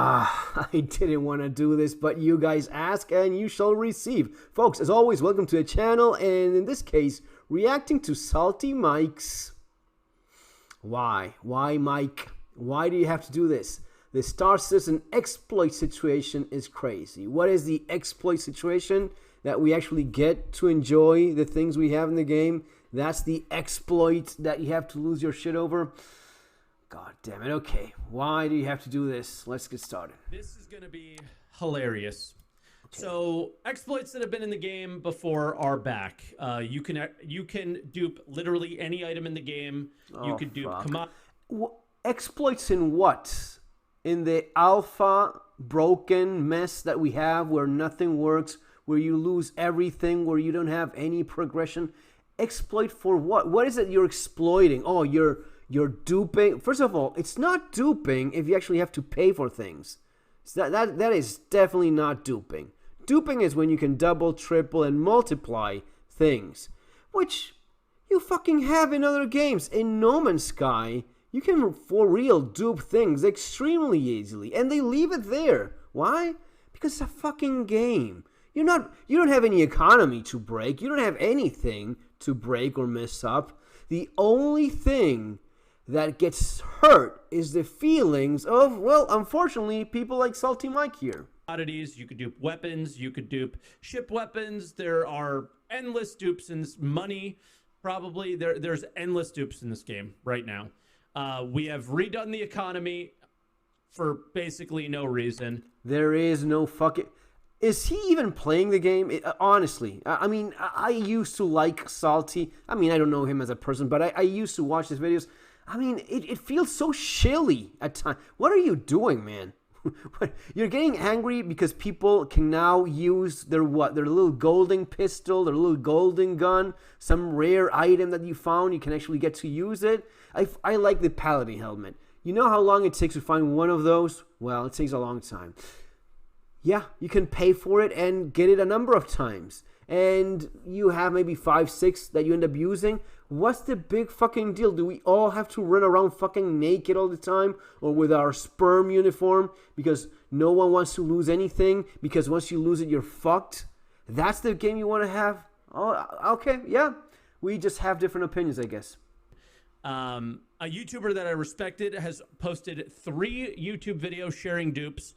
I didn't want to do this, but you guys ask and you shall receive. Folks, as always, welcome to the channel, and in this case, reacting to SaltEMike's... Why? Why, Mike? Why do you have to do this? The Star Citizen exploit situation is crazy. What is the exploit situation? That we actually get to enjoy the things we have in the game. That's the exploit that you have to lose your shit over. God damn it. Okay. Why do you have to do this? Let's get started. This is going to be hilarious. Okay. So exploits that have been in the game before are back. You can dupe literally any item in the game. You could dupe exploits in what? In the alpha broken mess that we have where nothing works, where you lose everything, where you don't have any progression. Exploit for what? What is it you're exploiting? Oh, you're duping. First of all, it's not duping if you actually have to pay for things. So that is definitely not duping. Duping is when you can double, triple, and multiply things, which you fucking have in other games. In No Man's Sky, you can for real dupe things extremely easily, and they leave it there. Why? Because it's a fucking game. You don't have any economy to break. You don't have anything to break or mess up. The only thing that gets hurt is the feelings of, well, unfortunately, people like SaltEMike here. Commodities, you could dupe weapons, you could dupe ship weapons. There are endless dupes in this money. Probably there's endless dupes in this game right now. We have redone the economy for basically no reason. There is no fucking... Is he even playing the game? Honestly, I mean, I used to like Salty. I mean, I don't know him as a person, but I used to watch his videos. I mean, it feels so chilly at times. What are you doing, man? You're getting angry because people can now use their little golden pistol, their little golden gun, some rare item that you found. You can actually get to use it. I like the Paladin helmet. You know how long it takes to find one of those? Well, it takes a long time. Yeah, you can pay for it and get it a number of times. And you have maybe 5, 6 that you end up using. What's the big fucking deal? Do we all have to run around fucking naked all the time? Or with our sperm uniform? Because no one wants to lose anything? Because once you lose it, you're fucked? That's the game you want to have? Oh, okay, yeah. We just have different opinions, I guess. A YouTuber that I respected has posted 3 YouTube videos sharing dupes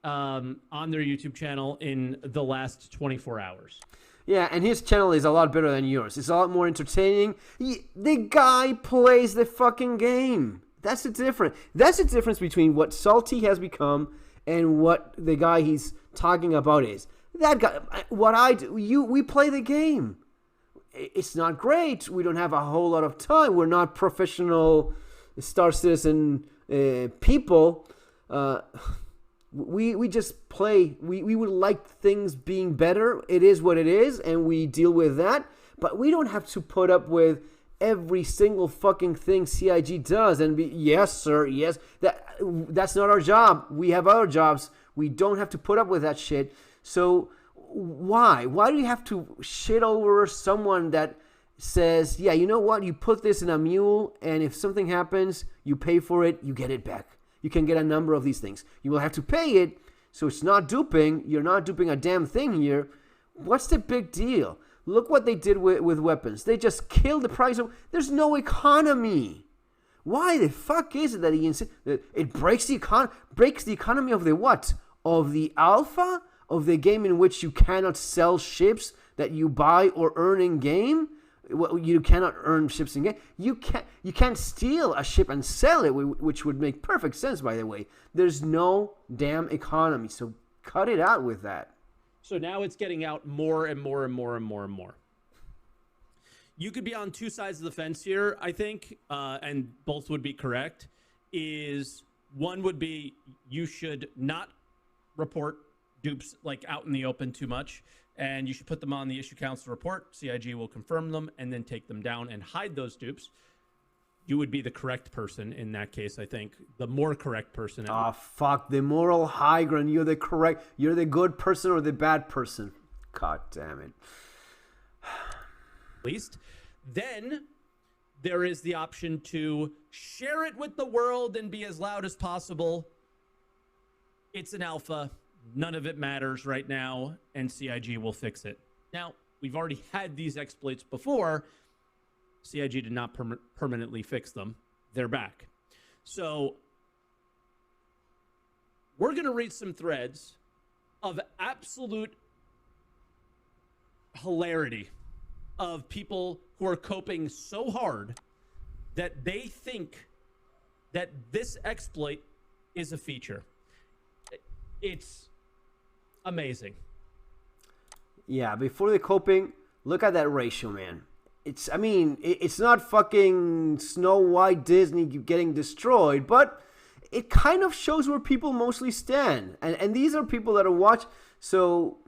on their YouTube channel in the last 24 hours. Yeah, and his channel is a lot better than yours. It's a lot more entertaining. The guy plays the fucking game. That's the difference. That's the difference between what Salty has become and what the guy he's talking about is. That guy, what I do, we play the game. It's not great. We don't have a whole lot of time. We're not professional Star Citizen people. We just play. We would like things being better. It is what it is, and we deal with that. But we don't have to put up with every single fucking thing CIG does and be, yes, sir, yes. That's not our job. We have other jobs. We don't have to put up with that shit. So why? Why do you have to shit over someone that says, yeah, you know what? You put this in a mule, and if something happens, you pay for it, you get it back. You can get a number of these things. You will have to pay it, so it's not duping. You're not duping a damn thing here. What's the big deal? Look what they did with weapons. They just killed the price of... There's no economy. Why the fuck is it that it breaks the economy of the what? Of the alpha? Of the game in which you cannot sell ships that you buy or earn in game? You cannot earn ships in game. You can't steal a ship and sell it, which would make perfect sense, by the way. There's no damn economy, so cut it out with that. So now it's getting out more and more and more and more and more. You could be on 2 sides of the fence here, I think, and both would be correct. One would be you should not report dupes like out in the open too much, and you should put them on the issue council report. CIG will confirm them and then take them down and hide those dupes. You would be the correct person in that case, I think. The more correct person. Oh, fuck. The moral high ground. You're the correct. You're the good person or the bad person. God damn it. Least. Then there is the option to share it with the world and be as loud as possible. It's an alpha. None of it matters right now, and CIG will fix it. Now, we've already had these exploits before. CIG did not permanently fix them. They're back. So we're going to read some threads of absolute hilarity of people who are coping so hard that they think that this exploit is a feature. It's amazing. Yeah, before the coping, look at that ratio, man. It's not fucking Snow White Disney getting destroyed, but it kind of shows where people mostly stand. And these are people that are watch. So,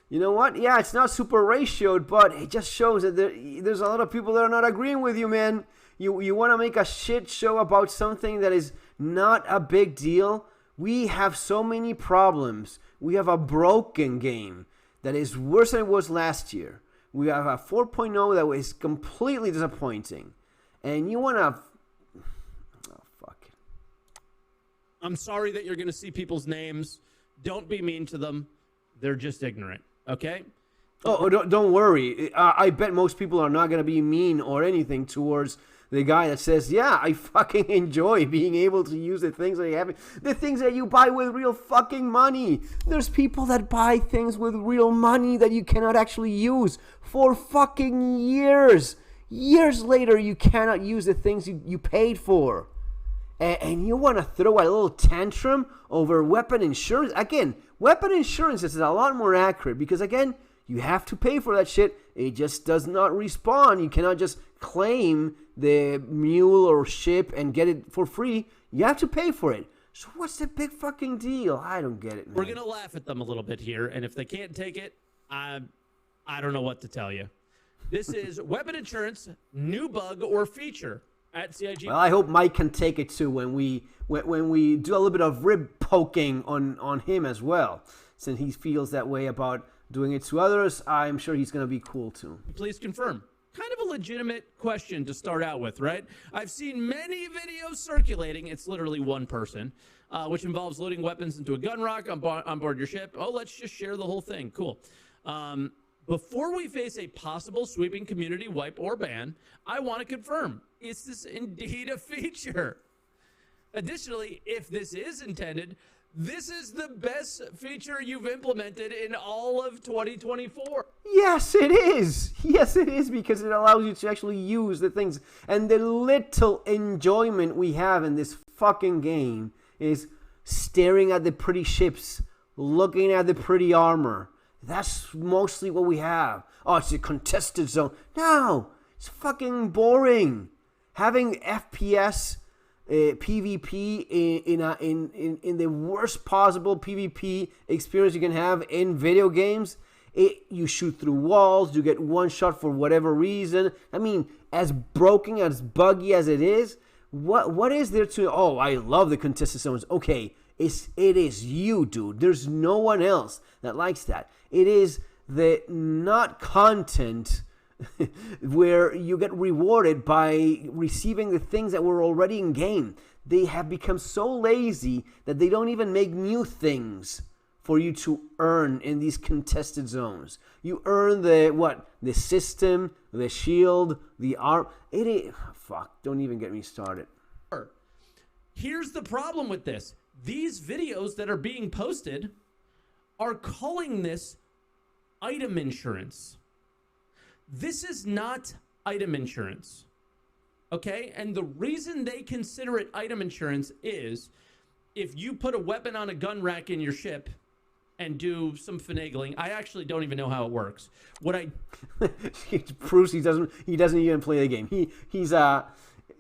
you know what? Yeah, it's not super ratioed, but it just shows that there's a lot of people that are not agreeing with you, man. You want to make a shit show about something that is not a big deal? We have so many problems. We have a broken game that is worse than it was last year. We have a 4.0 that was completely disappointing. And you want to... Oh, fuck. I'm sorry that you're going to see people's names. Don't be mean to them. They're just ignorant, okay? Oh, don't worry. I bet most people are not going to be mean or anything towards the guy that says, yeah, I fucking enjoy being able to use the things that you have. The things that you buy with real fucking money. There's people that buy things with real money that you cannot actually use for fucking years. Years later, you cannot use the things you paid for. And you want to throw a little tantrum over weapon insurance? Again, weapon insurance is a lot more accurate because, again, you have to pay for that shit. It just does not respawn. You cannot just claim the mule or ship and get it for free. You have to pay for it. So what's the big fucking deal? I don't get it, man. We're going to laugh at them a little bit here, and if they can't take it, I don't know what to tell you. This is weapon insurance, new bug or feature at CIG. Well, I hope Mike can take it too when we do a little bit of rib poking on him as well, since he feels that way about doing it to others. I'm sure he's going to be cool too. Please confirm. Kind of a legitimate question to start out with, right? I've seen many videos circulating. It's literally one person, which involves loading weapons into a gun rack on board your ship. Oh, let's just share the whole thing. Cool. Before we face a possible sweeping community wipe or ban, I want to confirm, is this indeed a feature? Additionally, if this is intended, this is the best feature you've implemented in all of 2024. Yes, it is. Yes, it is, because it allows you to actually use the things. And the little enjoyment we have in this fucking game is staring at the pretty ships, looking at the pretty armor. That's mostly what we have. Oh, it's a contested zone. No, it's fucking boring. Having FPS... PvP in the worst possible PvP experience you can have in video games. You shoot through walls, you get one shot for whatever reason. I mean, as broken, as buggy as it is, what is there to... Oh, I love the contested zones. Okay, it is you, dude. There's no one else that likes that. It is the not content where you get rewarded by receiving the things that were already in game. They have become so lazy that they don't even make new things for you to earn in these contested zones. You earn the system, the shield, the arm. Fuck, don't even get me started. Here's the problem with this. These videos that are being posted are calling this item insurance. This is not item insurance, okay? And the reason they consider it item insurance is if you put a weapon on a gun rack in your ship and do some finagling. I actually don't even know how it works. It proves he doesn't even play the game. He's a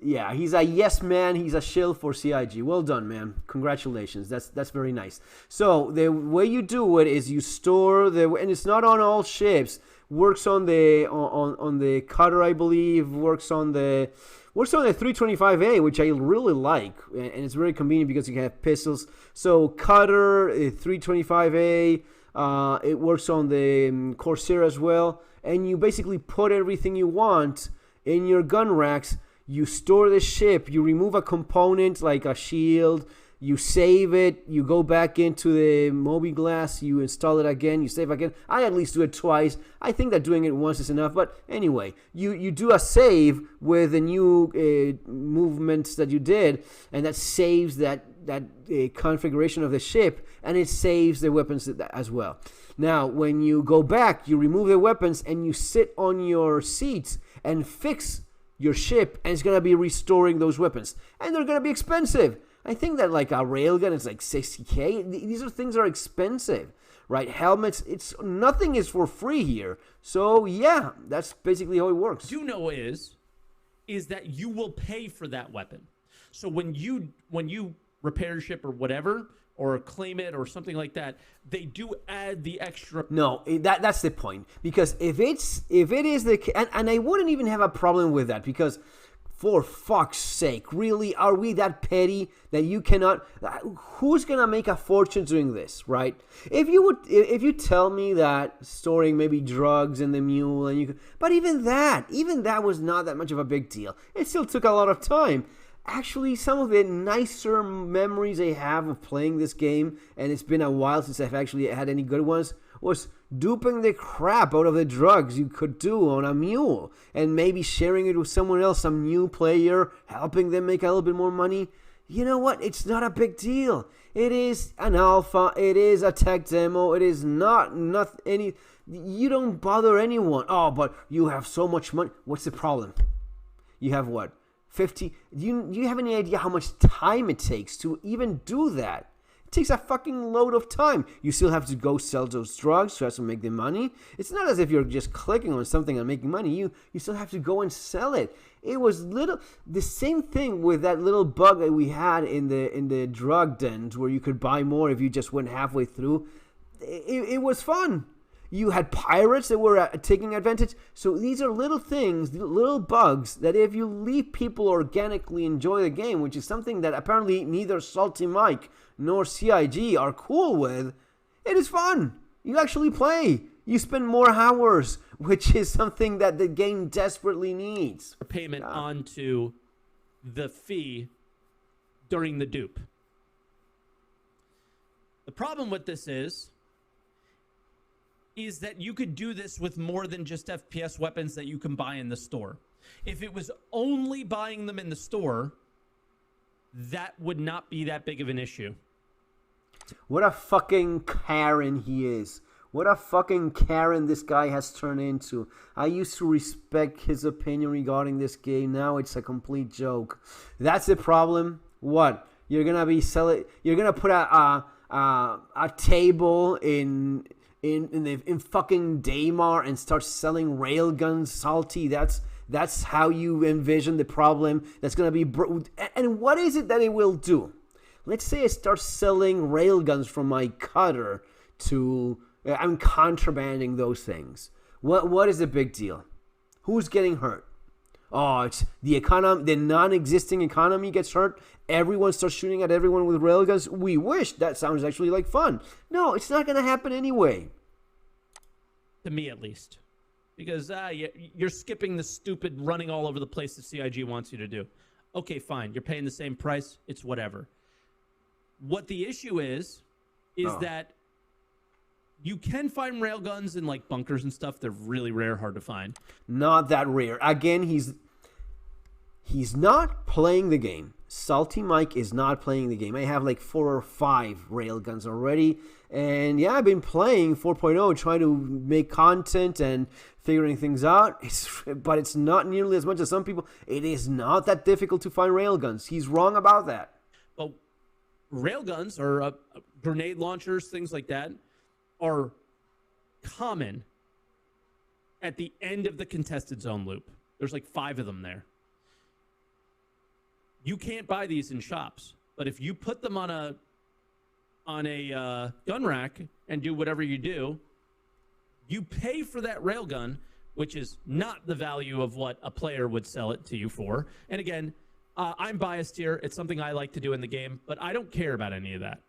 yes man. He's a shill for CIG. Well done, man. Congratulations. That's very nice. So the way you do it is you store and it's not on all ships. Works on the cutter, I believe. Works on the 325A, which I really like, and it's very convenient because you can have pistols. So cutter, 325A. It works on the Corsair as well, and you basically put everything you want in your gun racks. You store the ship. You remove a component like a shield, You save it, you go back into the mobi-glass, you install it again, you save again. I at least do it twice. I think that doing it once is enough. But anyway, you do a save with the new movements that you did, and that saves that configuration of the ship, and it saves the weapons as well. Now, when you go back, you remove the weapons, and you sit on your seats and fix your ship, and it's going to be restoring those weapons. And they're going to be expensive. I think that like a railgun is like $60,000. These are things that are expensive, right? Helmets, nothing is for free here. So yeah, that's basically how it works. What you know is that you will pay for that weapon. So when you repair your ship or whatever, or claim it or something like that, they do add the extra. No, that's the point. Because if it is the and I wouldn't even have a problem with that, because for fuck's sake, really, are we that petty that you cannot? Who's gonna make a fortune doing this, right? If you tell me that storing maybe drugs in the mule, but even that was not that much of a big deal. It still took a lot of time. Actually, some of the nicer memories I have of playing this game, and it's been a while since I've actually had any good ones, was duping the crap out of the drugs you could do on a mule, and maybe sharing it with someone else, some new player, helping them make a little bit more money. You know what? It's not a big deal. It is an alpha. It is a tech demo. It is not any. You don't bother anyone. Oh, but you have so much money. What's the problem? You have what? 50. Do you have any idea how much time it takes to even do that? It takes a fucking load of time. You still have to go sell those drugs to make the money. It's not as if you're just clicking on something and making money. You still have to go and sell it. It was the same thing with that little bug that we had in the drug dens where you could buy more if you just went halfway through. It was fun. You had pirates that were taking advantage. So these are little things, little bugs that if you leave people organically enjoy the game, which is something that apparently neither SaltEMike nor CIG are cool with, it is fun. You actually play. You spend more hours, which is something that the game desperately needs. Payment onto the fee during the dupe. The problem with this is that you could do this with more than just FPS weapons that you can buy in the store. If it was only buying them in the store, that would not be that big of an issue. What a fucking Karen he is. What a fucking Karen this guy has turned into. I used to respect his opinion regarding this game. Now it's a complete joke. That's the problem. What? You're gonna be selling? You're gonna put a table in fucking Daymar and start selling railguns, Salty? That's how you envision the problem. That's gonna be and what is it that it will do? Let's say I start selling railguns from my cutter to I'm contrabanding those things. What is the big deal? Who's getting hurt? Oh, it's the economy. The non-existing economy gets hurt. Everyone starts shooting at everyone with railguns. We wish. That sounds actually like fun. No, it's not going to happen anyway. To me, at least. Because you're skipping the stupid running all over the place that CIG wants you to do. Okay, fine. You're paying the same price. It's whatever. What the issue is that you can find railguns in like bunkers and stuff. They're really rare, hard to find. Not that rare. Again, he's not playing the game. SaltEMike is not playing the game. I have like 4 or 5 railguns already. And yeah, I've been playing 4.0, trying to make content and figuring things out. But it's not nearly as much as some people. It is not that difficult to find railguns. He's wrong about that. Well, railguns or grenade launchers, things like that, are common at the end of the contested zone loop. There's like 5 of them there. You can't buy these in shops, but if you put them on a gun rack and do whatever you do, you pay for that railgun, which is not the value of what a player would sell it to you for. And again, I'm biased here. It's something I like to do in the game, but I don't care about any of that.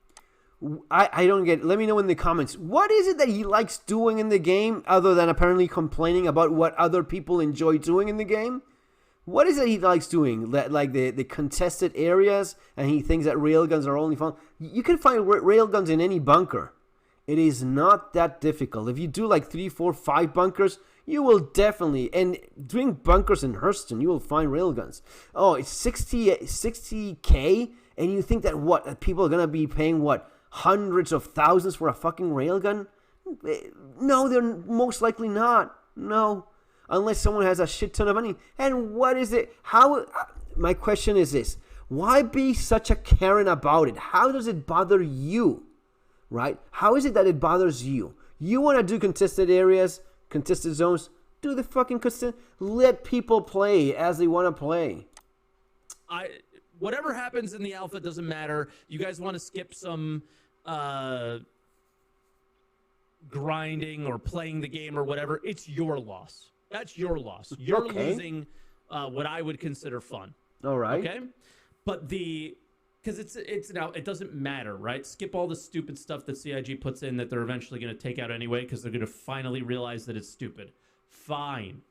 I don't get it. Let me know in the comments. What is it that he likes doing in the game other than apparently complaining about what other people enjoy doing in the game? What is it he likes doing? Like the contested areas, and he thinks that railguns are only fun. You can find railguns in any bunker. It is not that difficult. If you do like 3, 4, 5 bunkers, you will definitely, and doing bunkers in Hurston, you will find railguns. Oh, it's 60K, and you think that what? That people are going to be paying what? Hundreds of thousands for a fucking railgun? No, they're most likely not. No. Unless someone has a shit ton of money. And what is it? My question is this. Why be such a Karen about it? How does it bother you? Right? How is it that it bothers you? You want to do contested areas, contested zones? Do the fucking let people play as they want to play. Whatever happens in the alpha doesn't matter. You guys want to skip some grinding or playing the game or whatever, it's your loss. That's your loss. You're losing what I would consider fun. All right. Okay? But because it's now, it doesn't matter, right? Skip all the stupid stuff that CIG puts in that they're eventually going to take out anyway because they're going to finally realize that it's stupid. Fine.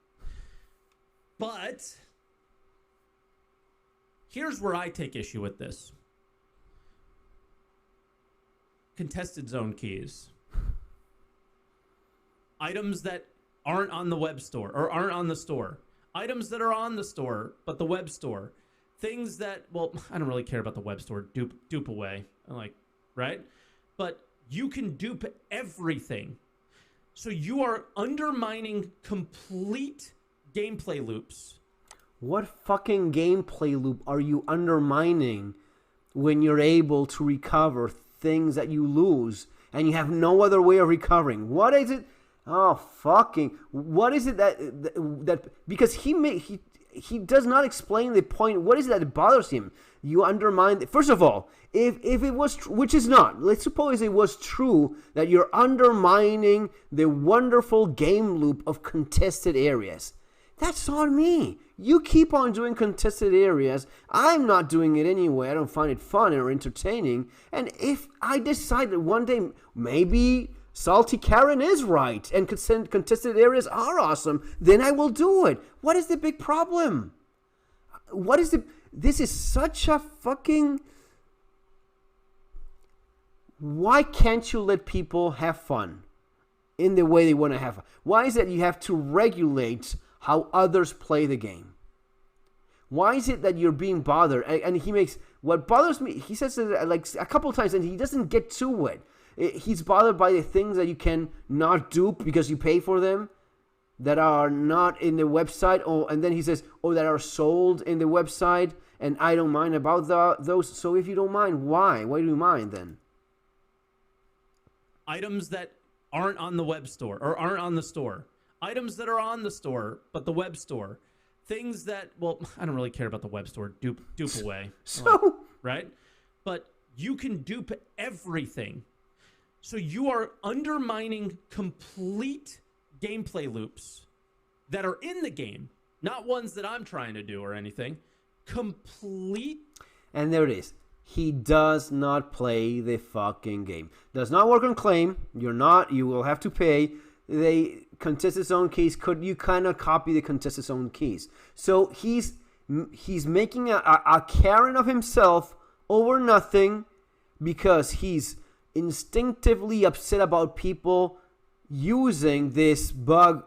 But here's where I take issue with this. Contested zone keys. Items that aren't on the web store or aren't on the store. Items that are on the store, but the web store. Things that, well, I don't really care about the web store. Dupe away. I'm like, right? But you can dupe everything. So you are undermining complete gameplay loops. What fucking gameplay loop are you undermining when you're able to recover things that you lose and you have no other way of recovering? What is it? Oh, fucking, what is it that because he does not explain the point. What is it that bothers him? You undermine, first of all, if it was, which is not, let's suppose it was true that you're undermining the wonderful game loop of contested areas. That's on me. You keep on doing contested areas. I'm not doing it anyway. I don't find it fun or entertaining. And if I decide that one day maybe Salty Karen is right and contested areas are awesome, then I will do it. What is the big problem? This is such a fucking... Why can't you let people have fun in the way they want to have fun? Why is it you have to regulate how others play the game? Why is it that you're being bothered? And he makes, what bothers me, he says it like a couple of times and he doesn't get to it. He's bothered by the things that you can not dupe because you pay for them, that are not in the website, and then he says, that are sold in the website, and I don't mind about those. So if you don't mind, why? Why do you mind then? Items that aren't on the web store or aren't on the store. Items that are on the store, but the web store. Things that, well, I don't really care about the web store. Dupe away. So, right? But you can dupe everything. So you are undermining complete gameplay loops that are in the game, not ones that I'm trying to do or anything. Complete. And there it is. He does not play the fucking game. Does not work on claim. You will have to pay. They contested zone keys. You cannot copy the contested zone keys. So he's making a Karen of himself over nothing because he's instinctively upset about people using this bug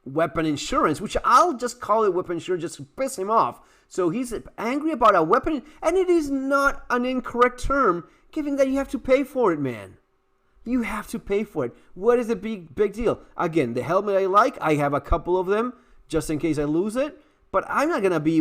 weapon insurance, which I'll just call it weapon insurance just to piss him off. So he's angry about a weapon, and it is not an incorrect term, given that you have to pay for it, man. You have to pay for it. What is the big deal? Again, the helmet I like, I have a couple of them just in case I lose it, but I'm not going to be,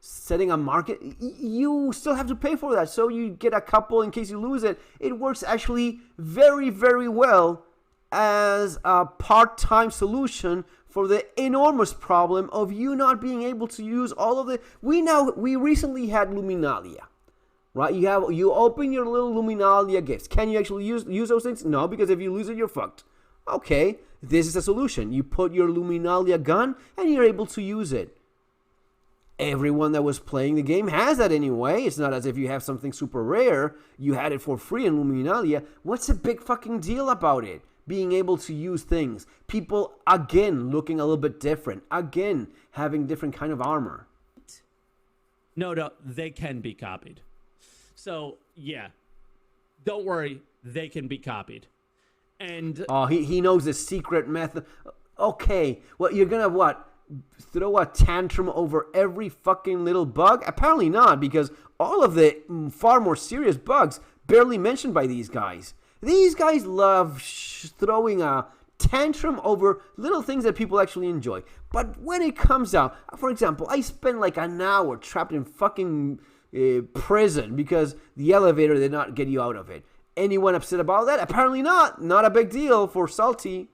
setting a market? You still have to pay for that, so you get a couple in case you lose it. It works actually very, very well as a part-time solution for the enormous problem of you not being able to use all of the... We recently had Luminalia, right? You open your little Luminalia gifts. Can you actually use those things? No, because if you lose it, you're fucked. Okay, this is a solution. You put your Luminalia gun and you're able to use it. Everyone that was playing the game has that anyway. It's not as if you have something super rare. You had it for free in Luminalia. What's the big fucking deal about it? being able to use things. People, again, looking a little bit different. Again, having different kind of armor. No, they can be copied. So, yeah, don't worry, they can be copied. And oh, he knows the secret method. Okay, well, you're gonna what? Throw a tantrum over every fucking little bug? Apparently not, because all of the far more serious bugs barely mentioned by these guys. These guys love throwing a tantrum over little things that people actually enjoy. But when it comes out, for example, I spent like an hour trapped in fucking prison because the elevator did not get you out of it. Anyone upset about that? Apparently not. Not a big deal for Salty.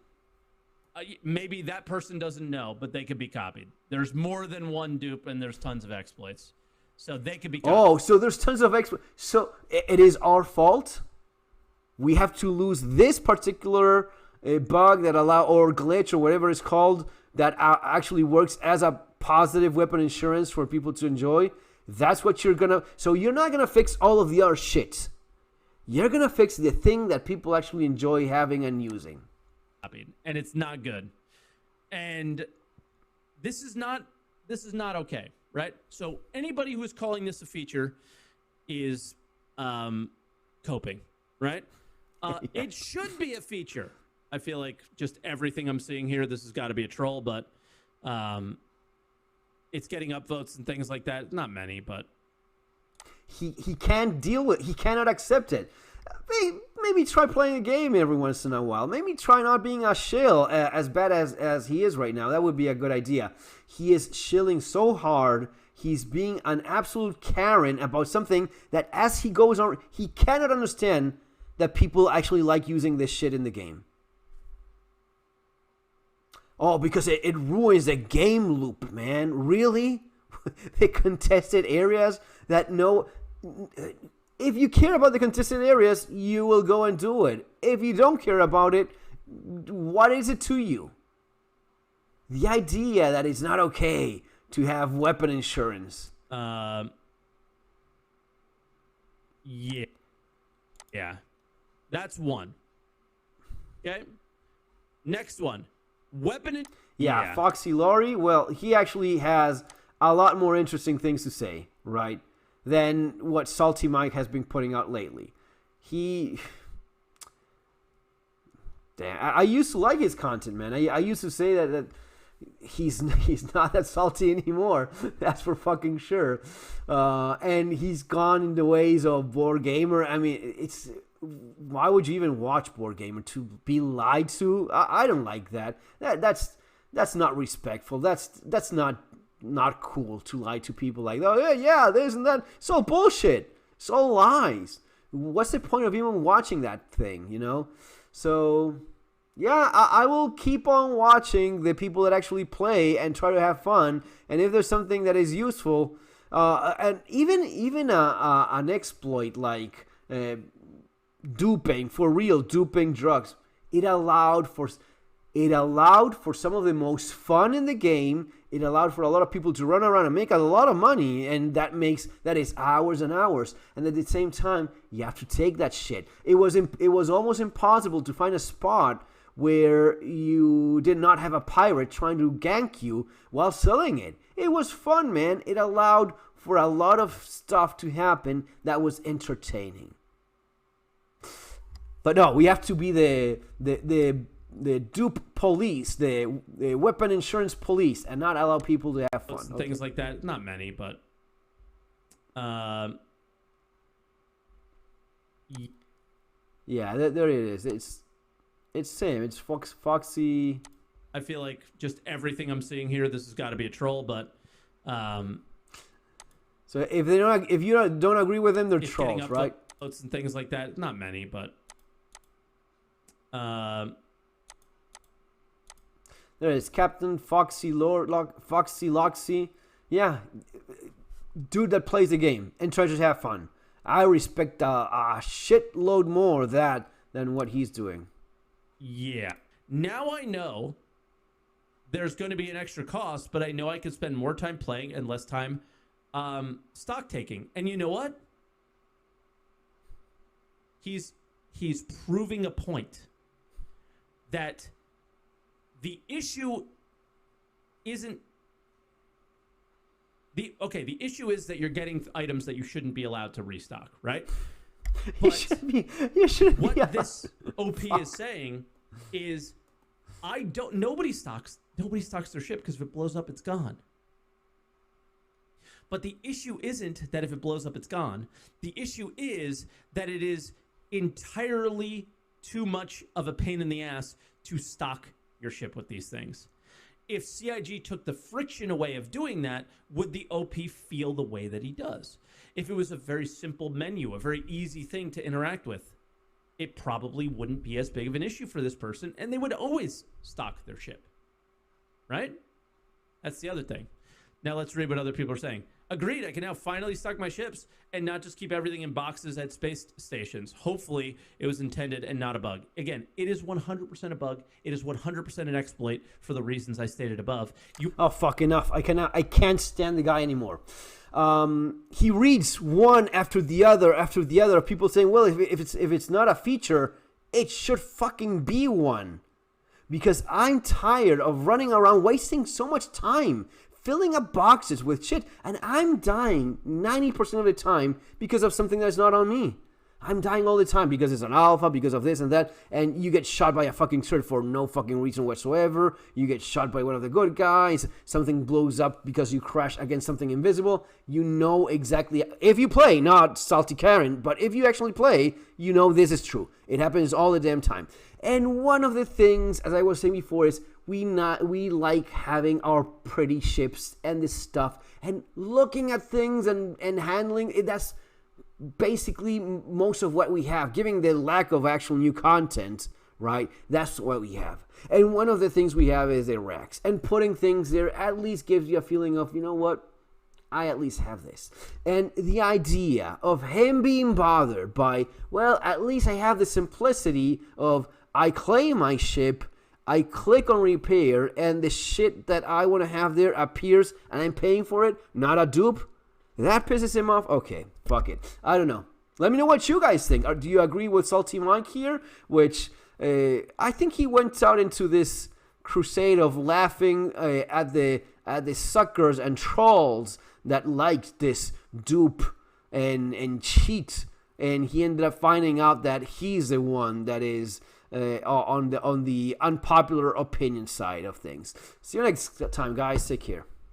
Maybe that person doesn't know, but they could be copied. There's more than one dupe, and there's tons of exploits. So they could be copied. Oh, so there's tons of exploits. So it is our fault? We have to lose this particular bug that or glitch or whatever it's called that actually works as a positive weapon insurance for people to enjoy? That's what you're gonna... So you're not gonna fix all of the other shit. You're gonna fix the thing that people actually enjoy having and using. And it's not good. And this is not okay, right? So anybody who is calling this a feature is coping, right? Yeah. It should be a feature. I feel like just everything I'm seeing here, this has got to be a troll, but it's getting upvotes and things like that. Not many, but he can't deal with. He cannot accept it. Maybe try playing a game every once in a while. Maybe try not being a shill as bad as he is right now. That would be a good idea. He is shilling so hard. He's being an absolute Karen about something that as he goes on, he cannot understand that people actually like using this shit in the game. Oh, because it ruins the game loop, man. Really? The contested areas that no... If you care about the contested areas, you will go and do it. If you don't care about it, what is it to you? The idea that it's not okay to have weapon insurance. Yeah. That's one. Okay. Next one. Yeah, Foxy Laurie. Well, he actually has a lot more interesting things to say, right? Than what SaltEMike has been putting out lately. I used to like his content, man. I used to say that he's not that salty anymore. That's for fucking sure. And he's gone in the ways of Board Gamer. I mean, why would you even watch Board Gamer? To be lied to? I don't like that. That's not respectful. That's not cool to lie to people like, oh yeah, this and that. It's all bullshit. It's all lies. What's the point of even watching that thing, you know? So yeah, I will keep on watching the people that actually play and try to have fun. And if there's something that is useful, and even an exploit like duping, for real, duping drugs, it allowed for some of the most fun in the game. It allowed for a lot of people to run around and make a lot of money, and that is hours and hours. And at the same time, you have to take that shit. It was almost impossible to find a spot where you did not have a pirate trying to gank you while selling it. It was fun, man. It allowed for a lot of stuff to happen that was entertaining. But no, we have to be the dupe police, the weapon insurance police, and not allow people to have fun. Things like that. Not many, but yeah, there it is. It's same. It's Foxy. I feel like just everything I'm seeing here, this has got to be a troll. But so if you don't agree with them, they're trolls, right? And things like that. Not many, but there is Captain Foxy Foxy Loxy. Yeah, dude that plays the game and tries to have fun. I respect a shitload more that than what he's doing. Yeah. Now I know there's going to be an extra cost, but I know I could spend more time playing and less time stock taking. And you know what? He's proving a point. that the issue isn't the issue is that you're getting items that you shouldn't be allowed to restock, right? But you should be. What this OP is saying is, nobody stocks their ship because if it blows up, it's gone. But the issue isn't that if it blows up, it's gone. The issue is that it is entirely too much of a pain in the ass to stock your ship with these things. If CIG took the friction away of doing that, would the OP feel the way that he does? If it was a very simple menu, a very easy thing to interact with, it probably wouldn't be as big of an issue for this person, and they would always stock their ship. Right? That's the other thing. Now let's read what other people are saying. Agreed, I can now finally stock my ships and not just keep everything in boxes at space stations. Hopefully, it was intended and not a bug. Again, it is 100% a bug. It is 100% an exploit for the reasons I stated above. Oh, fuck, enough. I can't stand the guy anymore. He reads one after the other. People saying, well, if it's not a feature, it should fucking be one. Because I'm tired of running around wasting so much time filling up boxes with shit, and I'm dying 90% of the time because of something that's not on me. I'm dying all the time because it's an alpha, because of this and that, and you get shot by a fucking turret for no fucking reason whatsoever. You get shot by one of the good guys. Something blows up because you crash against something invisible. You know exactly, if you play, not Salty Karen, but if you actually play, you know this is true. It happens all the damn time. And one of the things, as I was saying before, is we like having our pretty ships and this stuff and looking at things and handling it. That's basically most of what we have, given the lack of actual new content, right? That's what we have. And one of the things we have is the racks, and putting things there at least gives you a feeling of, you know what, I at least have this. And the idea of him being bothered by, well, at least I have the simplicity of I claim my ship, I click on repair, and the shit that I want to have there appears, and I'm paying for it, not a dupe. That pisses him off? Okay, fuck it. I don't know. Let me know what you guys think. Do you agree with SaltEMike here? Which, I think he went out into this crusade of laughing at the suckers and trolls that liked this dupe and cheat. And he ended up finding out that he's the one that is on the unpopular opinion side of things. See you next time, guys. Take care.